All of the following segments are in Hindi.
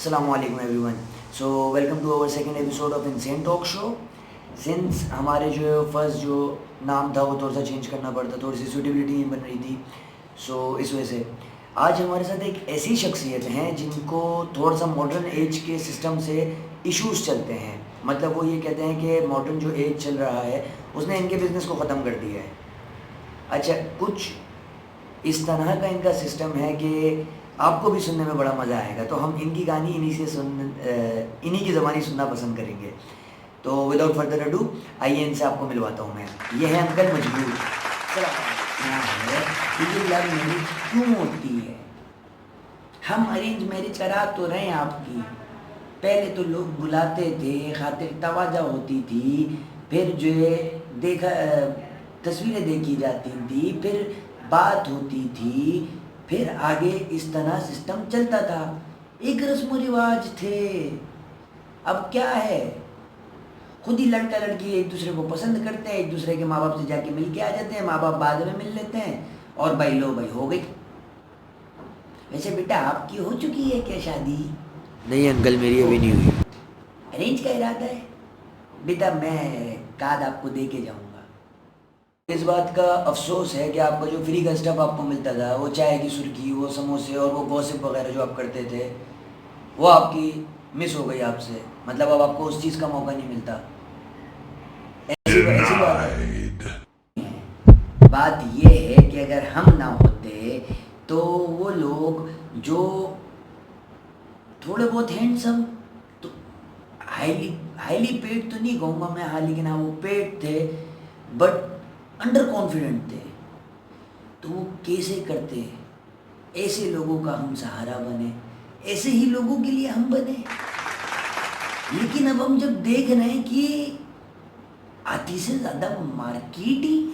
Assalamualaikum everyone. So welcome to our second episode of Insane Talk Show. Since हमारे जो फर्स्ट जो नाम था वो थोड़ा सा चेंज करना पड़ता, थोड़ी सी सूटेबिलिटी नहीं बन रही थी, सो इस वजह से आज हमारे साथ एक ऐसी शख्सियत हैं जिनको थोड़ा सा मॉडर्न एज के सिस्टम से इश्यूज चलते हैं। मतलब वो ये कहते हैं कि मॉडर्न जो एज चल रहा है उसने इनके बिज़नेस को ख़त्म कर दिया है। अच्छा, कुछ इस तरह का इनका सिस्टम है कि आपको भी सुनने में बड़ा मज़ा आएगा, तो हम इनकी कहानी इन्हीं की ज़बानी सुनना पसंद करेंगे। तो विदाउट फर्दर अडू आइए इनसे आपको मिलवाता हूँ मैं। ये है अंकल मजबूर। ये लव मैरिज क्यों होती है? हम अरेंज मैरिज करा तो रहे हैं आपकी। पहले तो लोग बुलाते थे, खातिर तवाजा होती थी, फिर जो है देखा तस्वीरें देखी जाती थी, फिर बात होती थी, फिर आगे इस तरह सिस्टम चलता था। एक रस्म रिवाज थे। अब क्या है, खुद ही लड़का लड़की एक दूसरे को पसंद करते हैं, एक दूसरे के माँ बाप से जाके मिल के आ जाते हैं, माँ बाप बाद में मिल लेते हैं और भाई लो भाई हो गई। वैसे बेटा आपकी हो चुकी है क्या शादी? नहीं अंकल, मेरी अभी नहीं हुई। अरेंज का इरादा है? बेटा मैं कार्ड आपको दे के जाऊँगा। इस बात का अफसोस है कि आपका जो फ्री का स्टफ आपको मिलता था, वो चाय की सुर्खी, वो समोसे और वो गॉसिप वगैरह जो आप करते थे, वो आपकी मिस हो गई आपसे। मतलब अब आपको उस चीज़ का मौका नहीं मिलता। ऐसी बात ये है कि अगर हम ना होते तो वो लोग जो थोड़े बहुत हैंडसम, तो हाईली पेड तो नहीं कहूँगा मैं, हाँ, लेकिन हाँ वो पेड थे बट अंडर कॉन्फिडेंट थे, तो वो कैसे करते? ऐसे लोगों का हम सहारा बने, ऐसे ही लोगों के लिए हम बने। लेकिन अब हम जब देख रहे हैं कि आधी से ज़्यादा मार्केट ही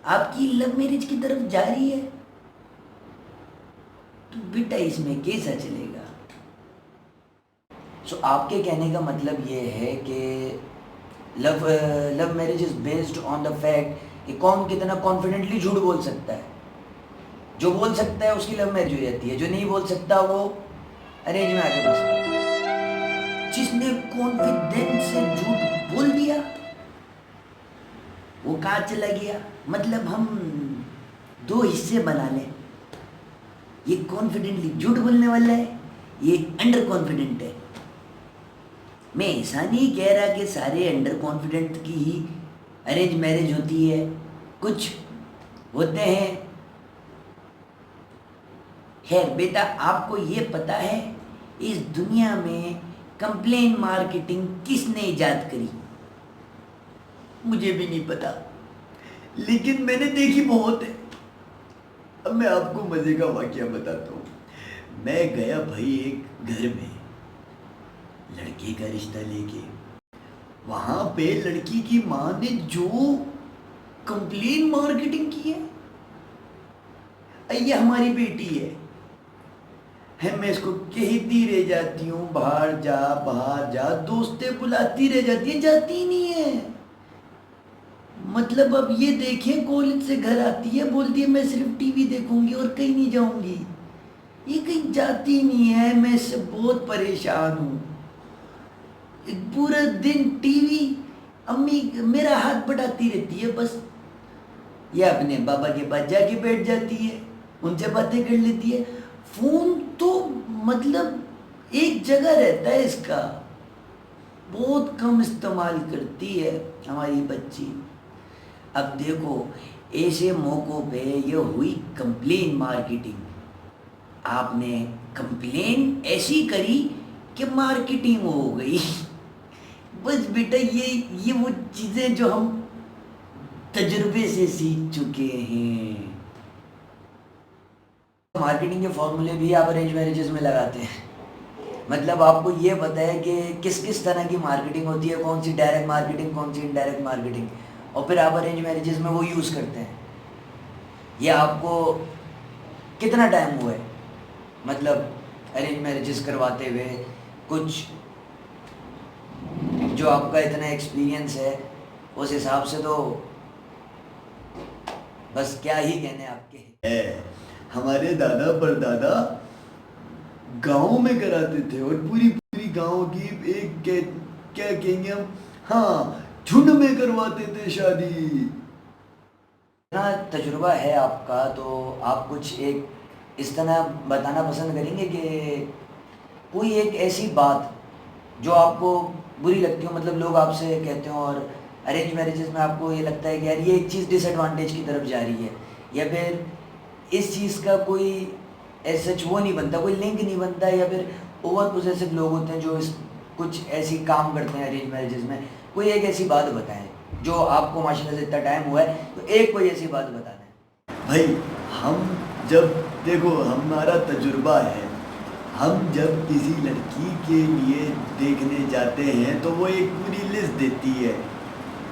आपकी लव मैरिज की तरफ जा रही है, तो बेटा इसमें कैसा चलेगा? सो आपके कहने का मतलब ये है कि love marriage is based on the fact कि कौन कितना कॉन्फिडेंटली झूठ बोल सकता है। जो बोल सकता है उसकी लव मैरिज हो जाती है, जो नहीं बोल सकता वो अरेंज में आगे बसता है। जिसने कॉन्फिडेंस से झूठ बोल दिया वो कहाँ चला गया? मतलब हम दो हिस्से बना लें, ये कॉन्फिडेंटली झूठ बोलने वाला है, ये अंडर कॉन्फिडेंट है। मैं ऐसा नहीं कह रहा कि सारे अंडर कॉन्फिडेंट की ही अरेंज मैरिज होती है, कुछ होते हैं। खैर बेटा, आपको ये पता है इस दुनिया में कंप्लेन मार्केटिंग किसने इजाद करी? मुझे भी नहीं पता, लेकिन मैंने देखी बहुत है। अब मैं आपको मजे का वाकया बताता हूँ। मैं गया भाई एक घर में लड़के का रिश्ता लेके, वहां पे लड़की की माँ ने जो कंप्लेन मार्केटिंग की है, ये हमारी बेटी है, मैं इसको कहती रह जाती हूँ बाहर जा, दोस्तें बुलाती रह जाती है, जाती नहीं है। मतलब अब ये देखें, कॉलेज से घर आती है, बोलती है मैं सिर्फ टीवी देखूंगी और कहीं नहीं जाऊंगी। ये कहीं जाती नहीं है, मैं इससे बहुत परेशान हूँ। एक पूरा दिन टीवी, अम्मी मेरा हाथ बटाती रहती है बस। ये अपने बाबा के पास जाके बैठ जाती है, उनसे बातें कर लेती है। फोन तो मतलब एक जगह रहता है इसका, बहुत कम इस्तेमाल करती है हमारी बच्ची। अब देखो, ऐसे मौक़ों पे ये हुई कंप्लेन मार्केटिंग। आपने कंप्लेन ऐसी करी कि मार्केटिंग हो गई। बस बेटा, ये वो चीज़ें जो हम तजुर्बे से सीख चुके हैं। मार्केटिंग के फॉर्मूले भी आप अरेंज मैरिजेस में लगाते हैं। मतलब आपको ये पता है कि किस किस तरह की मार्केटिंग होती है, कौन सी डायरेक्ट मार्केटिंग, कौन सी इनडायरेक्ट मार्केटिंग, और फिर आप अरेंज मैरिजेस में वो यूज़ करते हैं। ये आपको कितना टाइम हुआ है मतलब अरेंज मैरिजेस करवाते हुए? कुछ जो आपका इतना एक्सपीरियंस है उस हिसाब से तो बस क्या ही कहने आपके। हमारे दादा परदादा गांव में कराते थे और पूरी गांव की एक क्या कहेंगे हम, हाँ, झुंड में करवाते थे शादी। इतना तजुर्बा है आपका, तो आप कुछ एक इस तरह बताना पसंद करेंगे कि कोई एक ऐसी बात जो आपको बुरी लगती हो, मतलब लोग आपसे कहते हो और अरेंज मैरिजेस में आपको ये लगता है कि यार ये एक चीज़ डिसएडवांटेज की तरफ जा रही है, या फिर इस चीज़ का कोई ऐसा वो नहीं बनता, कोई लिंक नहीं बनता, या फिर ओवर पोजेसिव लोग होते हैं जो कुछ ऐसी काम करते हैं अरेंज मैरिजेस में, कोई एक ऐसी बात बताएं जो आपको माशाल्लाह से इतना टाइम हुआ है, तो एक कोई ऐसी बात बताना है। भाई हम जब देखो हमारा तजुर्बा है, हम जब किसी लड़की के लिए देखने जाते हैं तो वो एक पूरी लिस्ट देती है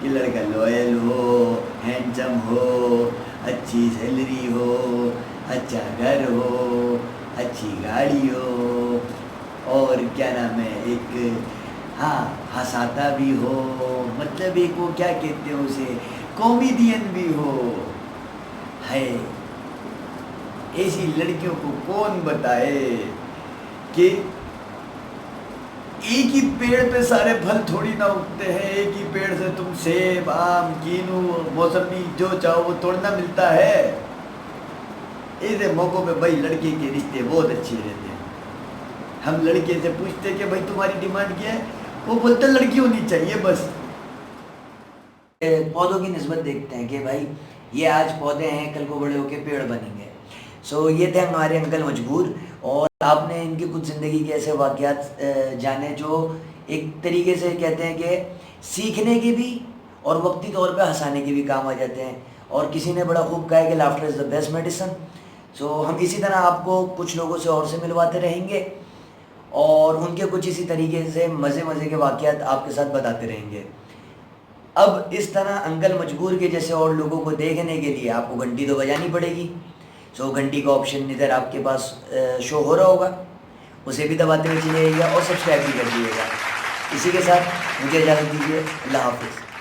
कि लड़का लॉयल हो, हैंडसम हो, अच्छी सैलरी हो, अच्छा घर हो, अच्छी गाड़ी हो, और क्या नाम है, एक हाँ हंसाता भी हो, मतलब एक वो क्या कहते हैं उसे, कॉमेडियन भी हो। है ऐसी लड़कियों को कौन बताए कि एक ही पेड़ पे सारे फल थोड़ी ना उगते हैं, एक ही पेड़ से तुम सेब, आम, कीनू, मौसमी जो चाहो वो तोड़ना मिलता है। ऐसे मौक़ों पे भाई लड़के के रिश्ते बहुत अच्छे रहते हैं। हम लड़के से पूछते हैं कि भाई तुम्हारी डिमांड क्या है, वो बोलते लड़की होनी चाहिए बस। पौधों की निस्बत देखते हैं कि भाई ये आज पौधे हैं, कल को बड़े होके पेड़ बनेंगे। सो ये थे हमारे अंकल मजबूर, और आपने इनकी कुछ ज़िंदगी के ऐसे वाक़यात जाने जो एक तरीके से कहते हैं कि सीखने के भी और वक्ती तौर पे हंसाने के भी काम आ जाते हैं। और किसी ने बड़ा खूब कहा है कि laughter is the best medicine. So हम इसी तरह आपको कुछ लोगों से और से मिलवाते रहेंगे और उनके कुछ इसी तरीके से मज़े के वाक़यात आपके साथ बताते रहेंगे। अब इस तरह अंकल मजबूर के जैसे और लोगों को देखने के लिए आपको घंटी तो बजानी पड़ेगी। सो घंटी का ऑप्शन इधर आपके पास शो हो रहा होगा, उसे भी दबाते हुए चलिएगा और सब्सक्राइब भी कर दीजिएगा। इसी के साथ मुझे इजाज़त दीजिए। अल्लाह हाफ़िज़।